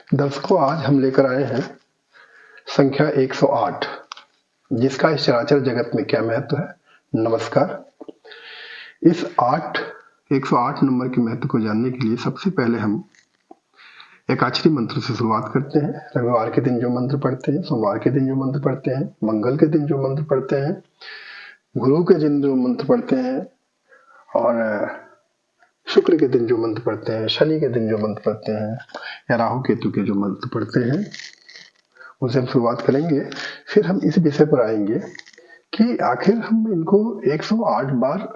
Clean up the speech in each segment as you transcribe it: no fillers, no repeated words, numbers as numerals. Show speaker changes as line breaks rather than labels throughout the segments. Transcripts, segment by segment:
दर्शकों, आज हम लेकर आए हैं संख्या 108, जिसका इस चराचर जगत में क्या महत्व है। नमस्कार। इस 108 नंबर के महत्व को जानने के लिए सबसे पहले हम एकाक्षरी मंत्र से शुरुआत करते हैं। रविवार के दिन जो मंत्र पढ़ते हैं, सोमवार के दिन जो मंत्र पढ़ते हैं, मंगल के दिन जो मंत्र पढ़ते हैं, गुरु के दिन जो मंत्र पढ़ते हैं और शुक्र के दिन जो मंत्र पढ़ते हैं, शनि के दिन जो मंत्र पढ़ते हैं या राहु केतु के जो मंत्र पढ़ते हैं, उनसे हम शुरुआत करेंगे। फिर हम इस विषय पर आएंगे कि आखिर हम इनको 108 बार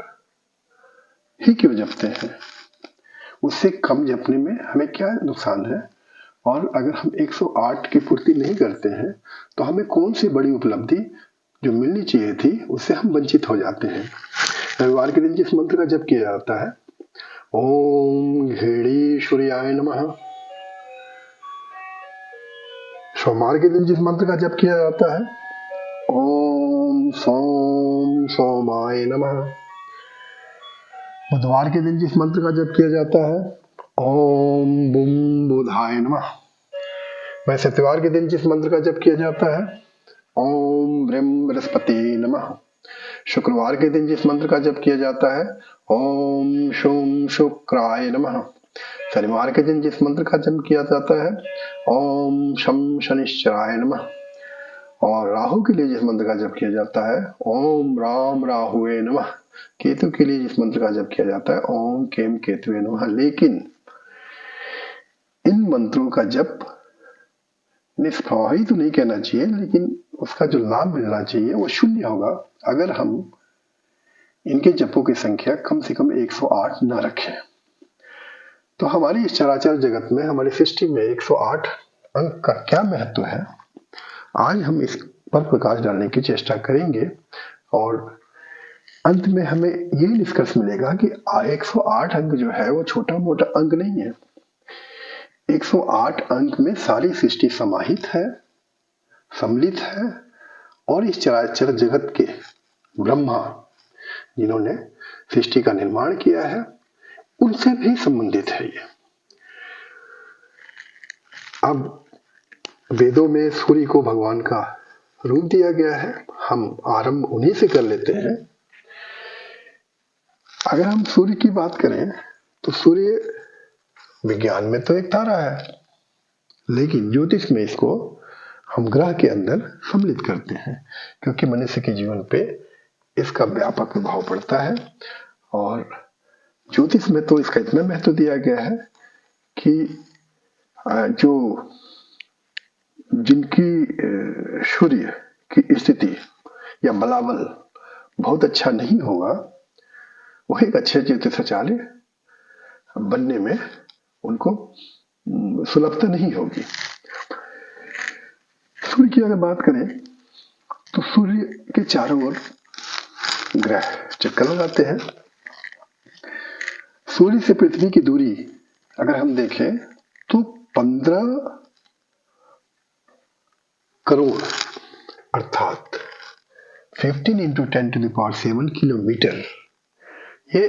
ही क्यों जपते हैं, उससे कम जपने में हमें क्या नुकसान है, और अगर हम 108 की पूर्ति नहीं करते हैं तो हमें कौन सी बड़ी उपलब्धि जो मिलनी चाहिए थी उससे हम वंचित हो जाते हैं। रविवार के दिन जिस मंत्र का जप किया जाता है, ओम घेड़ीश्वरियाय नमः। सोमवार के दिन जिस मंत्र का जप किया जाता है, ओम सोम सोमाय नमः। बुधवार के दिन जिस मंत्र का जप किया जाता है, ओम बुम बुधाय नमः। बृहस्पतिवार के दिन जिस मंत्र का जप किया जाता है, ओम ब्रह्म बृहस्पति नमः। शुक्रवार के दिन जिस मंत्र का जप किया जाता है, ओम शुम शुक्राय नमः। शनिवार के दिन जिस मंत्र का जप किया जाता है, ओम शम शनिश्चराय नमः। और राहु के लिए जिस मंत्र का जप किया जाता है, ओम राम राहुवे नमः। केतु के लिए जिस मंत्र का जप किया जाता है, ओम केम केतुवे नमः। लेकिन इन मंत्रों का जप निष्प्रभावी तो नहीं कहना चाहिए, लेकिन उसका जो लाभ मिलना चाहिए वो शून्य होगा अगर हम इनके जपों की संख्या कम से कम 108 न रखें। तो हमारी इस चराचर जगत में, हमारी सृष्टि में 108 अंक का क्या महत्व है, आज हम इस पर प्रकाश डालने की चेष्टा करेंगे। और अंत में हमें ये निष्कर्ष मिलेगा कि 108 अंक जो है वो छोटा मोटा अंक नहीं है। 108 अंक में सारी सृष्टि समाहित है, सम्मिलित है, और इस चराचर जगत के ब्रह्मा जिन्होंने सृष्टि का निर्माण किया है उनसे भी संबंधित है ये। अब वेदों में सूर्य को भगवान का रूप दिया गया है, हम आरंभ उन्हीं से कर लेते हैं। अगर हम सूर्य की बात करें तो सूर्य विज्ञान में तो एक तारा है, लेकिन ज्योतिष में इसको हम ग्रह के अंदर सम्मिलित करते हैं, क्योंकि मनुष्य के जीवन पे इसका व्यापक प्रभाव पड़ता है। और ज्योतिष में तो इसका इतना महत्व दिया गया है कि जो जिनकी सूर्य की स्थिति या बलाबल बहुत अच्छा नहीं होगा, वो एक अच्छे ज्योतिषाचार्य बनने में उनको सुलभता नहीं होगी। सूर्य की अगर बात करें तो सूर्य के चारों ओर ग्रह चक्कर लगाते हैं। सूर्य से पृथ्वी की दूरी अगर हम देखें तो 15 करोड़ अर्थात 15 into 10⁻7 किलोमीटर, ये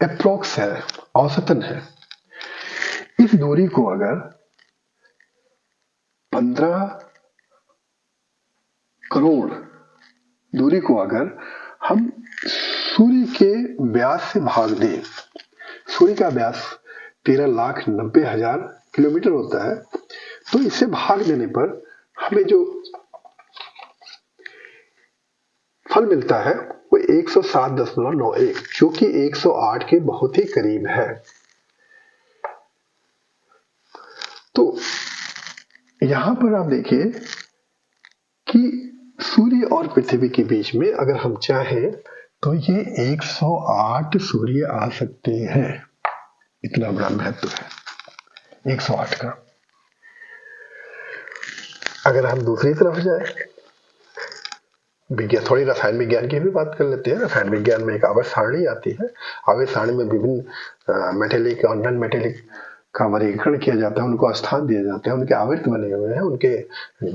अप्रोक्स है, औसतन है। इस दूरी को अगर 15 करोड़ दूरी को अगर हम सूर्य के व्यास से भाग दें, सूर्य का व्यास 13,90,000 किलोमीटर होता है, तो इससे भाग देने पर हमें जो फल मिलता है वो 107.91, जो कि 108 के बहुत ही करीब है। तो यहां पर आप देखिए कि सूर्य और पृथ्वी के बीच में अगर हम चाहें तो ये 108 सूर्य आ सकते हैं। इतना बड़ा महत्व है 108 का। अगर हम दूसरी तरफ जाए, विज्ञान, थोड़ी रसायन विज्ञान की भी बात कर लेते हैं। रसायन विज्ञान में एक आवर्त सारणी आती है। आवर्त सारणी में विभिन्न मेटेलिक और नॉन मेटेलिक का वर्गीकरण किया जाता है, उनको स्थान दिए जाते हैं, उनके आवर्त बने हुए हैं, उनके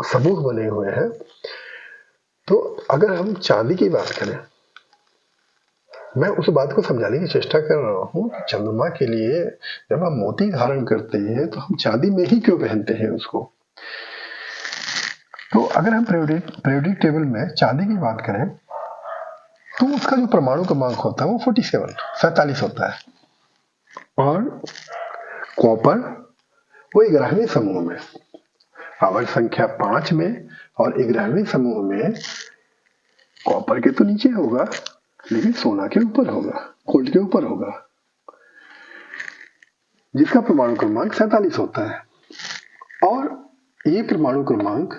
समूह बने हुए हैं। तो अगर हम चांदी की बात करें, मैं उस बात को समझाने की चेष्टा कर रहा हूँ कि चंद्रमा के लिए जब हम मोती धारण करते हैं तो हम चांदी में ही क्यों पहनते हैं उसको। तो अगर हम पीरियोडिक टेबल में चांदी की बात करें तो उसका जो परमाणु क्रमांक होता है वो 47 होता है, और कॉपर वो 11वें समूह में, आवर्त संख्या 5 में और 11वें समूह में कॉपर के तो नीचे होगा लेकिन सोना के ऊपर होगा, गोल्ड के ऊपर होगा, जिसका परमाणु क्रमांक 47 होता है। और ये परमाणु क्रमांक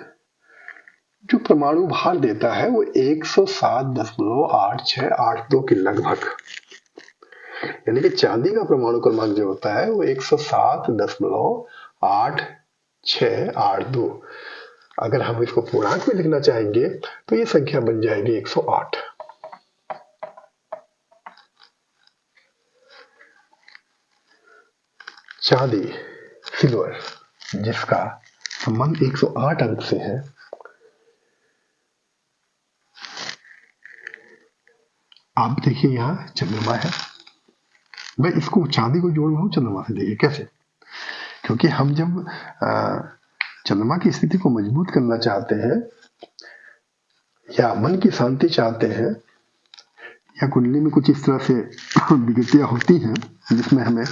जो परमाणु भार देता है वो 107.8682 के लगभग, यानी कि चांदी का परमाणु क्रमांक जो होता है वो 107.8682। अगर हम इसको पूर्णांक में लिखना चाहेंगे तो ये संख्या बन जाएगी 108। चांदी, सिल्वर, जिसका संबंध 108 अंक से है, आप देखिए यहाँ चंद्रमा है, मैं इसको चांदी को जोड़ रहा हूं चंद्रमा से। देखिए कैसे, क्योंकि हम जब चंद्रमा की स्थिति को मजबूत करना चाहते हैं या मन की शांति चाहते हैं या कुंडली में कुछ इस तरह से विकृतियां होती हैं जिसमें हमें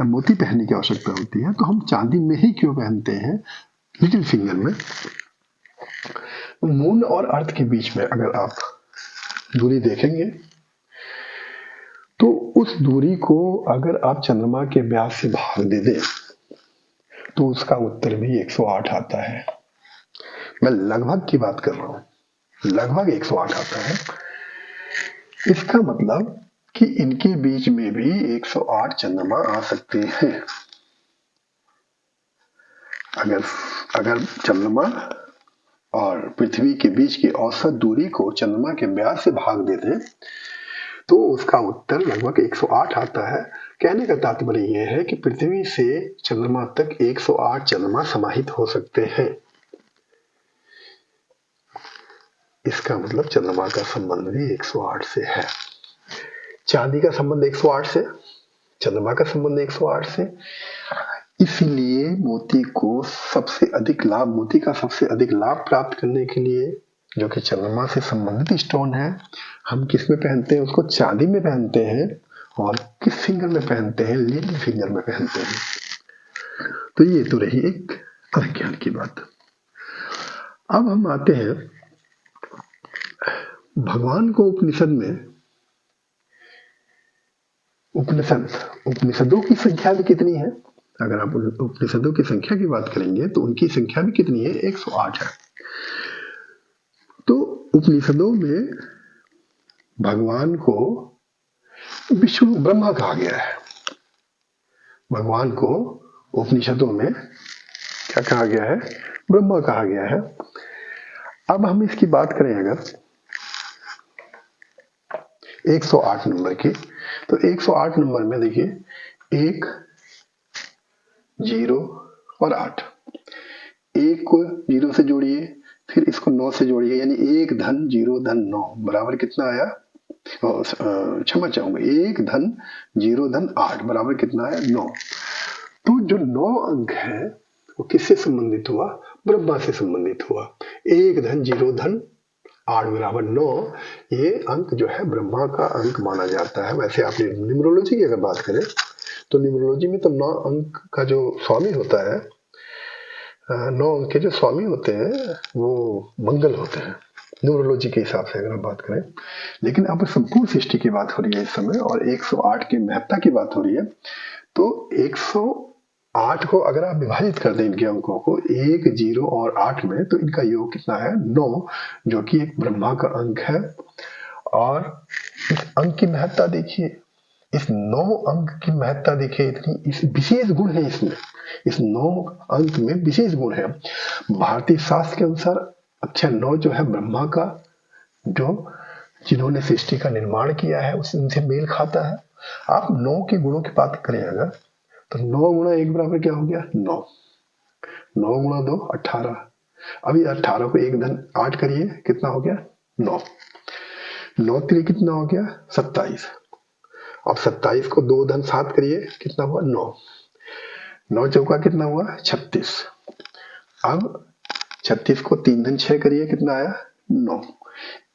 मोती पहनने की आवश्यकता होती है, तो हम चांदी में ही क्यों पहनते हैं, लिटिल फिंगर में। मून और अर्थ के बीच में अगर आप दूरी देखेंगे तो उस दूरी को अगर आप चंद्रमा के व्यास से भाग दे दें तो उसका उत्तर भी 108 आता है। मैं लगभग की बात कर रहा हूं, लगभग 108 आता है। इसका मतलब कि इनके बीच में भी 108 चंद्रमा आ सकते हैं। अगर चंद्रमा और पृथ्वी के बीच की औसत दूरी को चंद्रमा के व्यास से भाग दे दें तो उसका उत्तर लगभग 108 आता है। कहने का तात्पर्य यह है कि पृथ्वी से चंद्रमा तक 108 चंद्रमा समाहित हो सकते हैं। इसका मतलब चंद्रमा का संबंध भी 108 से है। चांदी का संबंध 108 से, चंद्रमा का संबंध 108 से, इसलिए मोती का सबसे अधिक लाभ प्राप्त करने के लिए, जो कि चंद्रमा से संबंधित स्टोन है, हम किस में पहनते हैं, उसको चांदी में पहनते हैं। और किस फिंगर में पहनते हैं, लिटिल फिंगर में पहनते हैं। तो ये तो रही एक अलग ज्ञान की बात। अब हम आते हैं भगवान को उपनिषदों की संख्या भी कितनी है। अगर आप उपनिषदों की संख्या की बात करेंगे तो उनकी संख्या भी कितनी है, 108 है। तो उपनिषदों में भगवान को विष्णु ब्रह्मा कहा गया है। भगवान को उपनिषदों में क्या कहा गया है, ब्रह्मा कहा गया है। अब हम इसकी बात करें अगर 108 नंबर की, तो 108 नंबर में देखिए 1, 0 और 8। 1 को 0 से जोड़िए, फिर इसको 9 से जोड़िए, यानी 1 धन 0 धन 9 बराबर कितना आया, क्षमा चाहूंगा, 1 धन 0 धन 8 बराबर कितना है, 9। तो जो 9 अंक है वो किससे संबंधित हुआ, ब्रह्मा से संबंधित हुआ। 1 धन 0 धन 8 बराबर 9, ये अंक जो है ब्रह्मा का अंक माना जाता है। वैसे आपने न्यूमरोलॉजी की अगर बात करें तो न्यूमरोलॉजी में तो 9 अंक का जो स्वामी होता है, 9 अंक के जो स्वामी होते हैं वो मंगल होते हैं न्यूमरोलॉजी के हिसाब से अगर हम बात करें। लेकिन अब संपूर्ण सृष्टि की बात हो रही है इस समय और 108 की महत्ता की बात हो रही है। तो 108 को अगर आप विभाजित कर दें इनके अंकों को 1, 0 और 8 में, तो इनका योग कितना है, 9, जो कि एक ब्रह्मा का अंक है। और इस अंक की महत्ता देखिए, इस 9 अंक की महत्ता देखिए, इतनी इस विशेष गुण है इसमें, इस 9 अंक में विशेष गुण है। भारतीय शास्त्र के अनुसार अक्षर 9 जो है ब्रह्मा का, जो जिन्होंने सृष्टि का निर्माण किया है उनसे मेल खाता है। आप 9 के गुणों की बात करें अगर, तो 9 गुणा 1 बराबर क्या हो गया, 9। 9 गुणा 2 18। अभी 18 को 1 धन 8 करिए, कितना हो गया, 9। 9 3 कितना हो गया 27। अब 27 को 2 धन 7 करिए, कितना हुआ 9। 9 चौका कितना हुआ 36। अब 36 को 3 धन 6 करिए, कितना आया 9।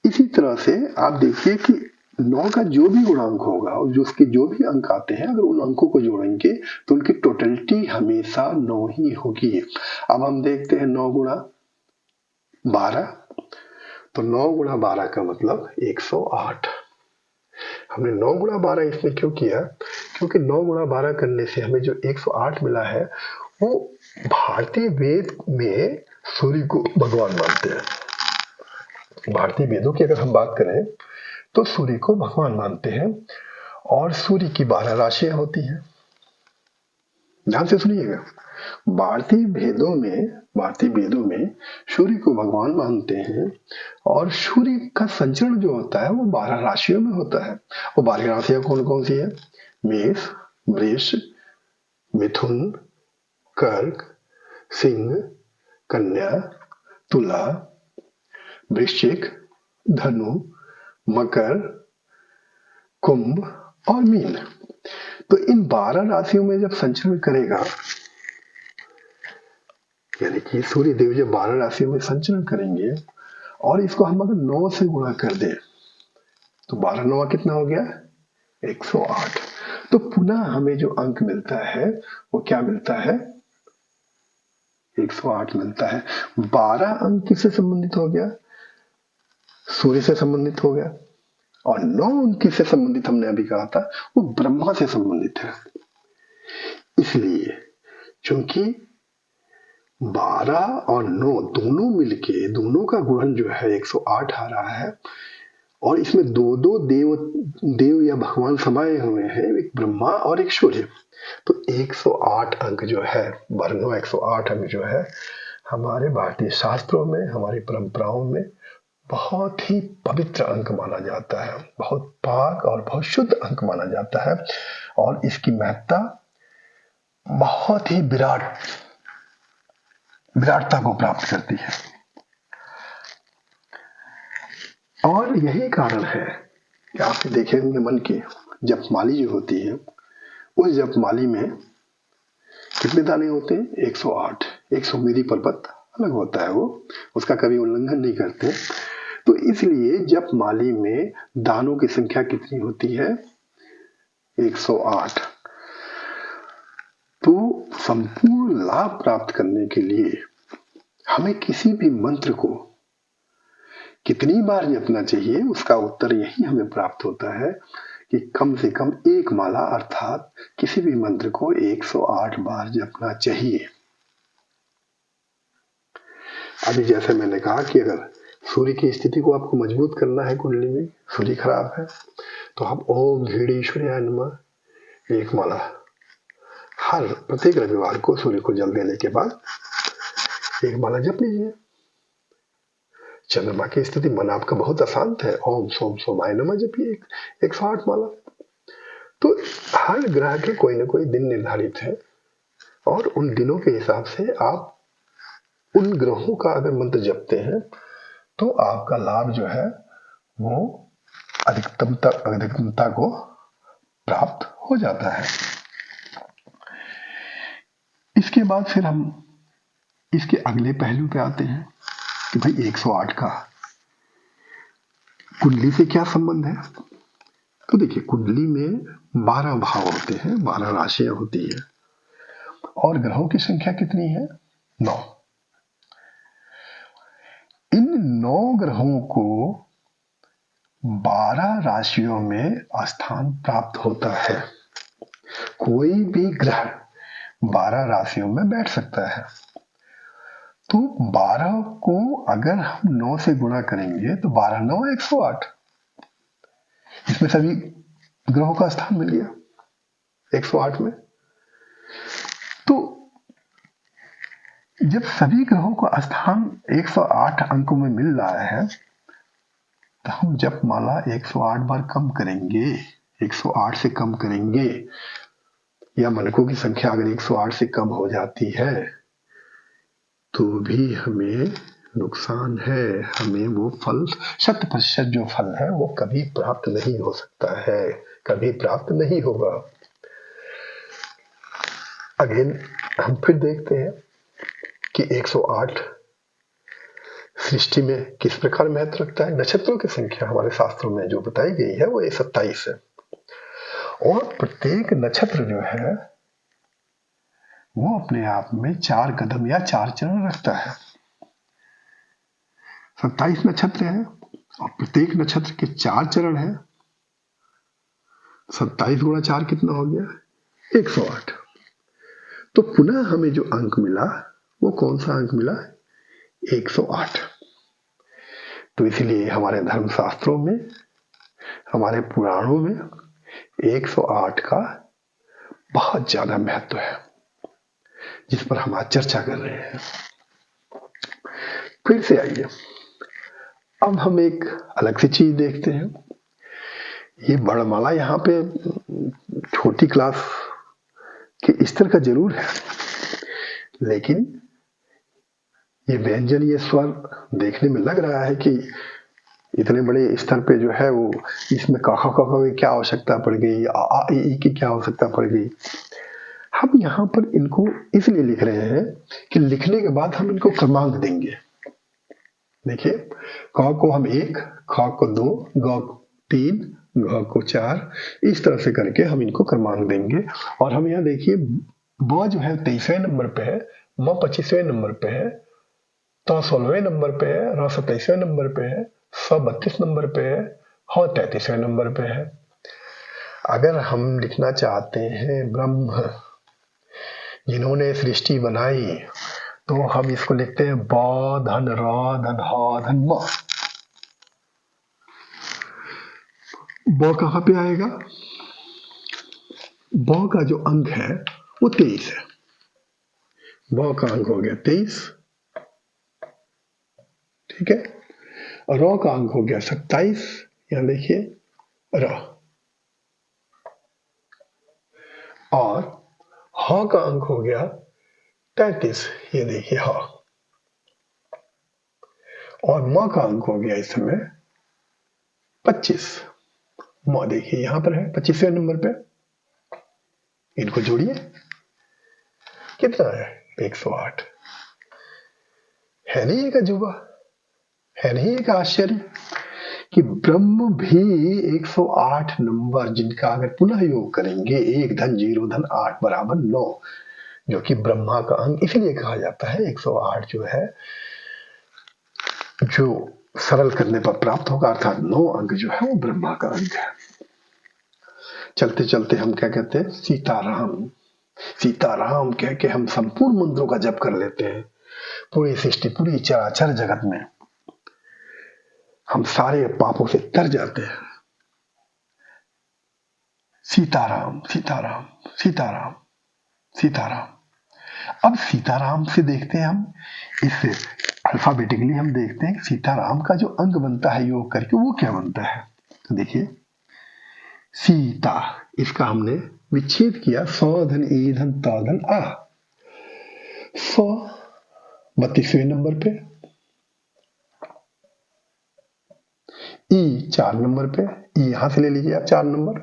इसी तरह से आप देखिए कि 9 का जो भी गुणांक होगा और जो उसके जो भी अंक आते हैं, अगर उन अंकों को जोड़ेंगे तो उनकी टोटलिटी हमेशा 9 ही होगी। अब हम देखते हैं 9 गुणा 12, तो 9 गुणा 12 का मतलब 108। हमने 9 गुणा 12 इसमें क्यों किया, क्योंकि 9 गुणा 12 करने से हमें जो 108 मिला है वो भारतीय वेद में सूर्य को भगवान मानते हैं। भारतीय वेदों की अगर हम बात करें तो सूर्य को भगवान मानते हैं और सूर्य की 12 राशियां होती हैं। ध्यान से सुनिएगा, भारतीय वेदों में सूर्य को भगवान मानते हैं और सूर्य का संचरण जो होता है वो 12 राशियों में होता है। वो 12 राशियां कौन कौन सी है? मेष, वृष, मिथुन, कर्क, सिंह, कन्या, तुला, वृश्चिक, धनु, मकर, कुंभ और मीन। तो इन 12 राशियों में जब संचरण करेगा, यानी कि सूर्य देव जब 12 राशियों में संचरण करेंगे और इसको हम अगर 9 से गुणा कर दें तो 12 9 कितना हो गया 108। तो पुनः हमें जो अंक मिलता है वो क्या मिलता है 108 मिलता है। 12 अंक किससे संबंधित हो गया? सूर्य से संबंधित हो गया। और 9 अंक किससे संबंधित हमने अभी कहा था, वो ब्रह्मा से संबंधित है। इसलिए क्योंकि 12 और 9 दोनों मिलके दोनों का गुणन जो है 108 आ रहा है और इसमें दो देव या भगवान समाये हुए हैं, एक ब्रह्मा और एक सूर्य। तो 108 अंक जो है, वर्णो 108 अंक जो है हमारे भारतीय शास्त्रों में, हमारी परंपराओं में बहुत ही पवित्र अंक माना जाता है, बहुत पाक और बहुत शुद्ध अंक माना जाता है और इसकी महत्ता बहुत ही विराटता को प्राप्त करती है। और यही कारण है कि आप देखेंगे मन की जपमाली जो होती है, उस जपमाली में कितने दाने होते हैं 108। 100 मेरी पर्वत अलग होता है, वो उसका कभी उल्लंघन नहीं करते। तो इसलिए जपमाली में दानों की संख्या कितनी होती है 108। तो संपूर्ण लाभ प्राप्त करने के लिए हमें किसी भी मंत्र को कितनी बार जपना चाहिए, उसका उत्तर यही हमें प्राप्त होता है कि कम से कम एक माला अर्थात किसी भी मंत्र को 108 बार जपना चाहिए। अभी जैसे मैंने कहा कि अगर सूर्य की स्थिति को आपको मजबूत करना है, कुंडली में सूर्य खराब है, तो आप ओम घृणीश्वराय नमः एक माला हर प्रत्येक रविवार को सूर्य को जल देने के बाद एक माला जप लीजिए। चंद्रमा की स्थिति, मन आपका बहुत अशांत है, ओम सोम सोमाय नमः जपिए 108 माला। तो हर ग्रह के कोई ना कोई दिन निर्धारित है और उन दिनों के हिसाब से आप उन ग्रहों का अगर मंत्र जपते हैं तो आपका लाभ जो है वो अधिकतमता को प्राप्त हो जाता है। इसके बाद फिर हम इसके अगले पहलू पे आते हैं कि भाई 108 का कुंडली से क्या संबंध है। तो देखिए, कुंडली में 12 भाव होते हैं, 12 राशियां होती है और ग्रहों की संख्या कितनी है 9। इन 9 ग्रहों को 12 राशियों में स्थान प्राप्त होता है। कोई भी ग्रह 12 राशियों में बैठ सकता है। तो 12 को अगर हम 9 से गुणा करेंगे तो 12 9 108, इसमें सभी ग्रहों का स्थान मिल गया 108 में। तो जब सभी ग्रहों का स्थान 108 अंकों में मिल रहा है तो हम जपमाला 108 बार कम करेंगे, 108 से कम करेंगे, या मनकों की संख्या अगर 108 से कम हो जाती है तो भी हमें नुकसान है, हमें वो फल 100% जो फल है वो कभी प्राप्त नहीं हो सकता है, कभी प्राप्त नहीं होगा। अगेन हम फिर देखते हैं कि 108 सृष्टि में किस प्रकार महत्व रखता है। नक्षत्रों की संख्या हमारे शास्त्रों में जो बताई गई है वो 27 है, और प्रत्येक नक्षत्र जो है वो अपने आप में 4 कदम या 4 चरण रखता है। 27 नक्षत्र हैं और प्रत्येक नक्षत्र के 4 चरण हैं। 27 गुणा 4 कितना हो गया? 108। तो पुनः हमें जो अंक मिला वो कौन सा अंक मिला? 108। तो इसलिए हमारे धर्मशास्त्रों में, हमारे पुराणों में 108 का बहुत ज्यादा महत्व है, जिस पर हम आज चर्चा कर रहे हैं। फिर से आइए, अब हम एक अलग सी चीज देखते हैं। ये वर्णमाला यहाँ पे छोटी क्लास के स्तर का जरूर है, लेकिन ये व्यंजन, ये स्वर देखने में लग रहा है कि इतने बड़े स्तर पे जो है वो इसमें क ख की क्या आवश्यकता पड़ गई, आ ई की क्या आवश्यकता पड़ गई। हम यहाँ पर इनको इसलिए लिख रहे हैं कि लिखने के बाद हम इनको क्रमांक देंगे। देखिए, क को हम 1, ख को 2, ग 3, घ को 4, इस तरह से करके हम इनको क्रमांक देंगे। और हम यहाँ देखिए, ब जो है 23वें नंबर पे है, म 25वें नंबर पे है, त 16वें नंबर पे है, र 27वें नंबर पे है, स 32 नंबर पे है, ह 33वें नंबर पे है। अगर हम लिखना चाहते हैं ब्रह्म, जिन्होंने सृष्टि बनाई, तो हम इसको लिखते हैं ब धन र धन ह धन म। ब कहां पे आएगा? ब का जो अंक है वो 23 है। ब का अंक हो गया 23, ठीक है। र का अंक हो गया 27, यहां देखिए र, और ह का अंक हो गया 33, ये देखिए ह, और म का अंक हो गया इस समय 25। म देखिए यहां पर है 25वें नंबर पे। इनको जोड़िए, कितना है? 108। है नहीं एक अजूबा, है नहीं एक आश्चर्य कि ब्रह्म भी 108 नंबर, जिनका अगर पुनः योग करेंगे 1 धन 0 धन 8 बराबर 9, जो कि ब्रह्मा का अंक इसलिए कहा जाता है 108 जो है, जो सरल करने पर प्राप्त होगा, अर्थात 9 अंक जो है वो ब्रह्मा का अंक है। चलते चलते हम क्या कहते हैं? सीताराम। सीताराम कह के हम संपूर्ण मंत्रों का जप कर लेते हैं। पूरी सृष्टि, पूरी चराचर जगत में हम सारे पापों से तर जाते हैं। सीताराम सीताराम सीताराम सीताराम। अब सीताराम से देखते हैं हम, इससे अल्फाबेटिकली हम देखते हैं सीताराम का जो अंक बनता है योग करके वो क्या बनता है। तो देखिए, सीता, इसका हमने विच्छेद किया, 100 धन ई धन त धन आ। 100 32वें नंबर पे, ई 4 नंबर पे, ई यहां से ले लीजिए आप 4 नंबर,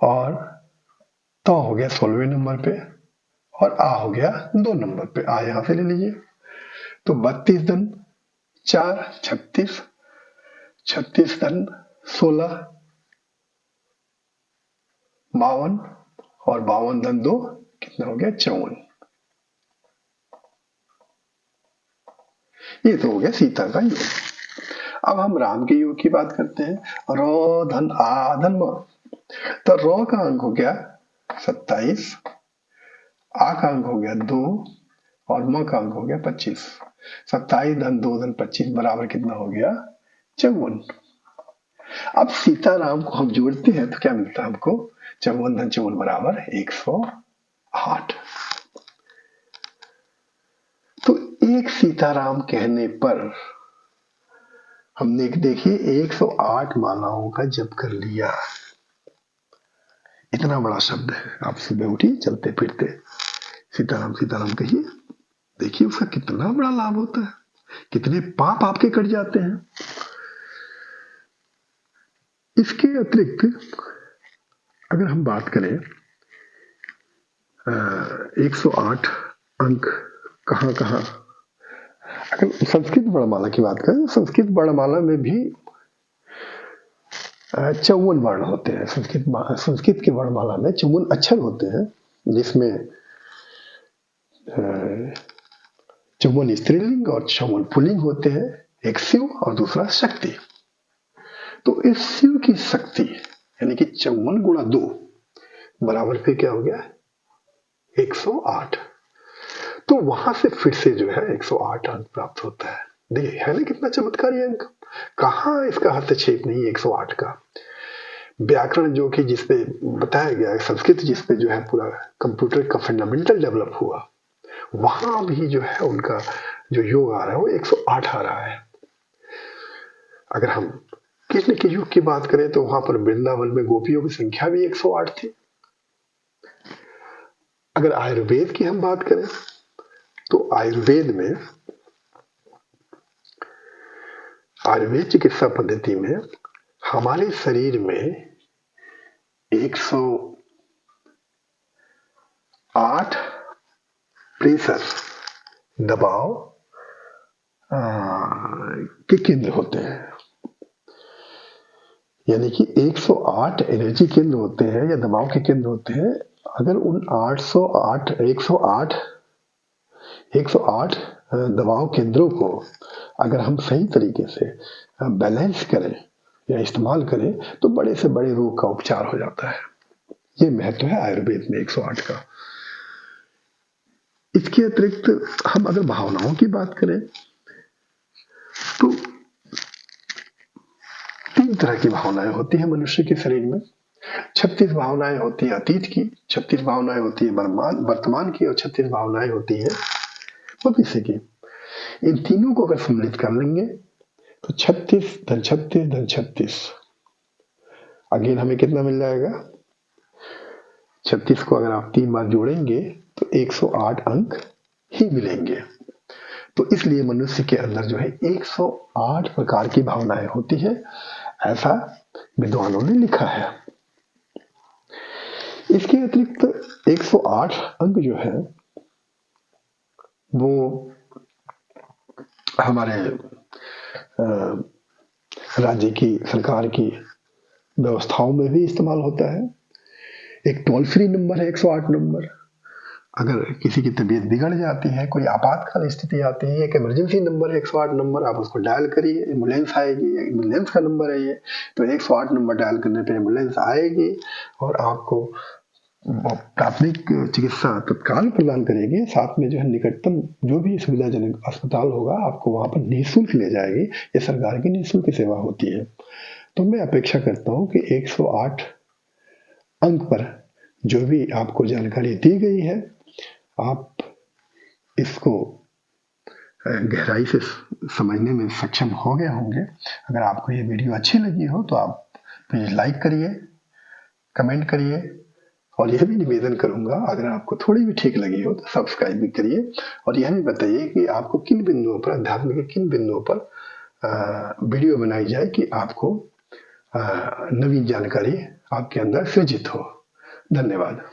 और त हो गया 16वें नंबर पे, और आ हो गया 2 नंबर पे। आ यहां से ले लीजिए, तो 32 धन 4 36, 36 धन 16 52, और 52 धन 2 कितना हो गया? 54। ये तो हो गया सीता का योग। अब हम राम के योग की बात करते हैं। र धन आ धन म, तो र का अंक हो गया 27, आ का अंक हो गया 2, और म का अंक हो गया 25। 27 धन 2 धन 25 बराबर कितना हो गया? 54। अब सीताराम को हम जोड़ते हैं तो क्या मिलता है हमको? 54 धन 54 बराबर 108। तो एक सीताराम कहने पर हमने देखिए 108 मालाओं का जप कर लिया। इतना बड़ा शब्द है। आप सुबह उठिए, चलते फिरते सीताराम सीताराम कहिए, देखिए उसका कितना बड़ा लाभ होता है, कितने पाप आपके कट जाते हैं। इसके अतिरिक्त अगर हम बात करें 108 अंक कहाँ कहाँ, अगर संस्कृत वर्णमाला की बात करें, संस्कृत वर्णमाला में भी 54 वर्ण होते हैं। संस्कृत के वर्णमाला में 54 अक्षर होते हैं, जिसमें 54 स्त्रीलिंग और 54 पुल्लिंग होते हैं। एक शिव और दूसरा शक्ति। तो इस शिव की शक्ति यानी कि 54 गुणा 2 बराबर पे क्या हो गया, 108। तो वहां से फिर से जो है 108 अंक प्राप्त होता है। देखिए है ना कितना चमत्कारी अंक, कहाँ इसका हस्तक्षेप नहीं 108 का। व्याकरण जो कि जिसपे बताया गया है, संस्कृत जिसपे जो है पूरा कंप्यूटर का फंडामेंटल डेवलप हुआ, वहां भी जो है उनका जो योग आ रहा है वो 108 आ रहा है। अगर हम कृष्ण के युग की बात करें तो वहां पर वृंदावन में गोपियों की संख्या भी 108 थी। अगर आयुर्वेद की हम बात करें तो आयुर्वेद चिकित्सा पद्धति में हमारे शरीर में 108 प्रेशर दबाव के केंद्र होते हैं, यानी कि 108 एनर्जी केंद्र होते हैं या दबाव के केंद्र होते हैं। अगर उन 108 दबाव केंद्रों को अगर हम सही तरीके से बैलेंस करें या इस्तेमाल करें तो बड़े से बड़े रोग का उपचार हो जाता है। ये महत्व है आयुर्वेद में 108 का। इसके अतिरिक्त हम अगर भावनाओं की बात करें तो 3 तरह की भावनाएं होती है मनुष्य के शरीर में। 36 भावनाएं होती है अतीत की, 36 भावनाएं होती है वर्तमान की और 36 भावनाएं होती है भविष्य की। इन तीनों को अगर सम्मिलित कर लेंगे तो 36 धन 36 धन 36 अगेन हमें कितना मिल जाएगा, 36 को अगर आप 3 बार जोड़ेंगे तो 108 अंक ही मिलेंगे। तो इसलिए मनुष्य के अंदर जो है 108 प्रकार की भावनाएं होती है, ऐसा विद्वानों ने लिखा है। इसके अतिरिक्त 108 अंक जो है वो हमारे राज्य की सरकार की व्यवस्थाओं में भी इस्तेमाल होता है। एक टोल फ्री नंबर है 108 नंबर। अगर किसी की तबीयत बिगड़ जाती है, कोई आपातकाल स्थिति आती है, एक इमरजेंसी नंबर है 108 नंबर, आप उसको डायल करिए, एम्बुलेंस आएगी। एम्बुलेंस का नंबर है ये, तो 108 नंबर डायल करने पे एम्बुलेंस आएगी और आपको प्राथमिक चिकित्सा तत्काल प्रदान करेगी। साथ में जो है निकटतम जो भी सुविधाजनक अस्पताल होगा आपको वहां पर निःशुल्क ले जाएगी। ये सरकार की निःशुल्क सेवा होती है। तो मैं अपेक्षा करता हूँ कि 108 अंक पर जो भी आपको जानकारी दी गई है आप इसको गहराई से समझने में सक्षम हो गए होंगे। अगर आपको ये वीडियो अच्छी लगी हो तो आप प्लीज लाइक करिए, कमेंट करिए और यह भी निवेदन करूंगा अगर आपको थोड़ी भी ठीक लगी हो तो सब्सक्राइब भी करिए और यह भी बताइए कि आपको किन बिंदुओं पर, अध्यात्म के किन बिंदुओं पर वीडियो बनाई जाए कि आपको नवीन जानकारी आपके अंदर सृजित हो। धन्यवाद।